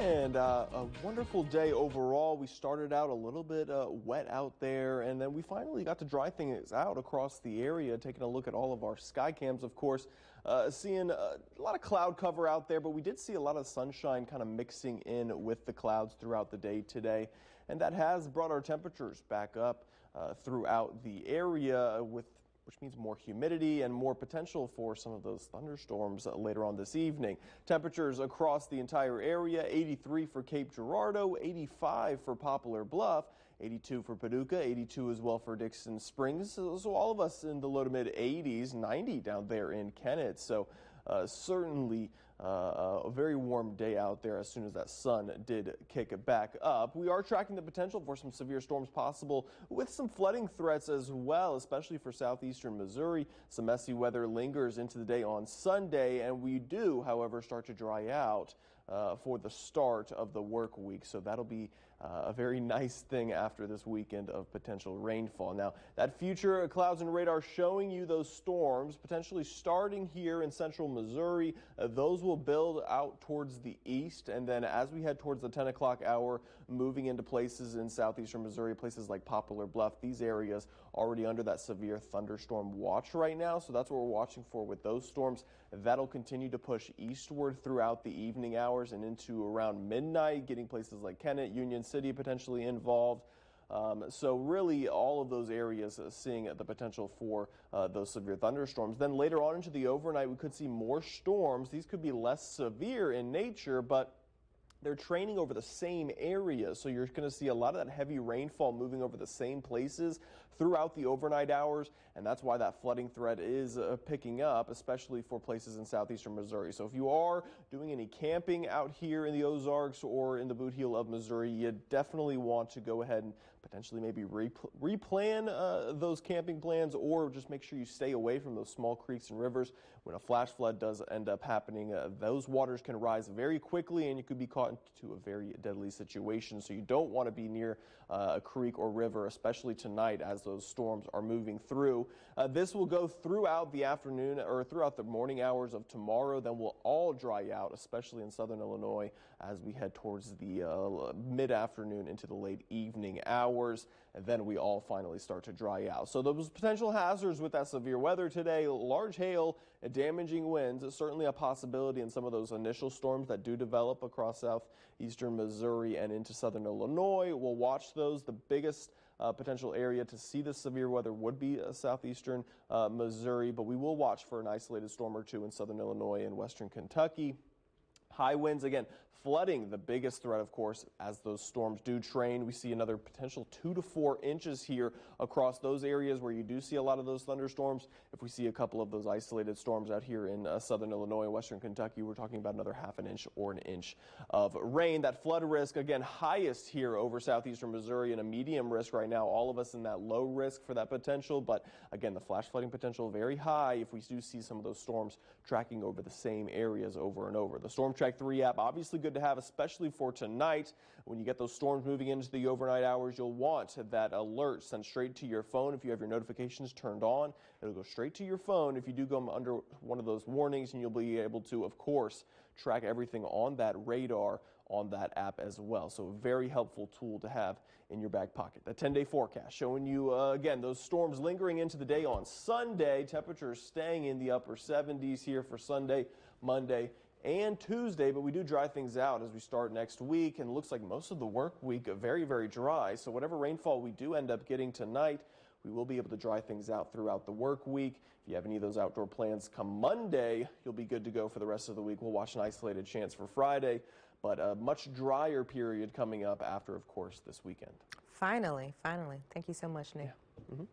And a wonderful day overall. We started out a little bit wet out there, and then we finally got to dry things out across the area, taking a look at all of our sky cams, of course, seeing a lot of cloud cover out there, but we did see a lot of sunshine kind of mixing in with the clouds throughout the day today, and that has brought our temperatures back up throughout the area, which means more humidity and more potential for some of those thunderstorms later on this evening. Temperatures across the entire area: 83 for Cape Girardeau, 85 for Poplar Bluff, 82 for Paducah, 82 as well for Dixon Springs. So all of us in the low to mid 80s, 90 down there in Kennett. So certainly a very warm day out there as soon as that sun did kick it back up. We are tracking the potential for some severe storms possible with some flooding threats as well, especially for southeastern Missouri. Some messy weather lingers into the day on Sunday, and we do, however, start to dry out for the start of the work week. So that'll be a very nice thing after this weekend of potential rainfall. Now, that future clouds and radar showing you those storms potentially starting here in central Missouri. Those will build out towards the east, and then as we head towards the 10 o'clock hour, moving into places in southeastern Missouri, places like Poplar Bluff, these areas already under that severe thunderstorm watch right now. So that's what we're watching for with those storms. That'll continue to push eastward throughout the evening hours and into around midnight, getting places like Kennett, Union City potentially involved. So really all of those areas seeing the potential for those severe thunderstorms. Then later on into the overnight, we could see more storms. These could be less severe in nature, but they're training over the same areas, so you're going to see a lot of that heavy rainfall moving over the same places throughout the overnight hours, and that's why that flooding threat is picking up, especially for places in southeastern Missouri. So if you are doing any camping out here in the Ozarks or in the Boot Heel of Missouri, you definitely want to go ahead and potentially maybe replan those camping plans, or just make sure you stay away from those small creeks and rivers. When a flash flood does end up happening, those waters can rise very quickly, and you could be caught into a very deadly situation. So you don't want to be near a creek or river, especially tonight as those storms are moving through. This will go throughout the afternoon or throughout the morning hours of tomorrow. Then we'll all dry out, especially in southern Illinois, as we head towards the mid-afternoon into the late evening hours. And then we all finally start to dry out. So those potential hazards with that severe weather today: large hail, damaging winds, is certainly a possibility in some of those initial storms that do develop across southeastern Missouri and into southern Illinois. We'll watch those. The biggest potential area to see the severe weather would be southeastern Missouri, but we will watch for an isolated storm or two in southern Illinois and western Kentucky. High winds, again, flooding the biggest threat, of course, as those storms do train. We see another potential 2 to 4 inches here across those areas where you do see a lot of those thunderstorms. If we see a couple of those isolated storms out here in southern Illinois, western Kentucky, we're talking about another ½ an inch or an inch of rain. That flood risk, again, highest here over southeastern Missouri, and a medium risk right now. All of us in that low risk for that potential, but again, the flash flooding potential very high if we do see some of those storms tracking over the same areas over and over. The Storm Track 3 app, obviously good to have, especially for tonight. When you get those storms moving into the overnight hours, you'll want that alert sent straight to your phone. If you have your notifications turned on, it'll go straight to your phone if you do go under one of those warnings, and you'll be able to, of course, track everything on that radar on that app as well. So a very helpful tool to have in your back pocket. The 10-day forecast showing you, again, those storms lingering into the day on Sunday. Temperatures staying in the upper 70s here for Sunday, Monday, and Tuesday, but we do dry things out as we start next week, and it looks like most of the work week very, very dry. So whatever rainfall we do end up getting tonight, we will be able to dry things out throughout the work week. If you have any of those outdoor plans come Monday, you'll be good to go for the rest of the week. We'll watch an isolated chance for Friday, but a much drier period coming up after, of course, this weekend. Finally. Thank you so much, Nick. Yeah.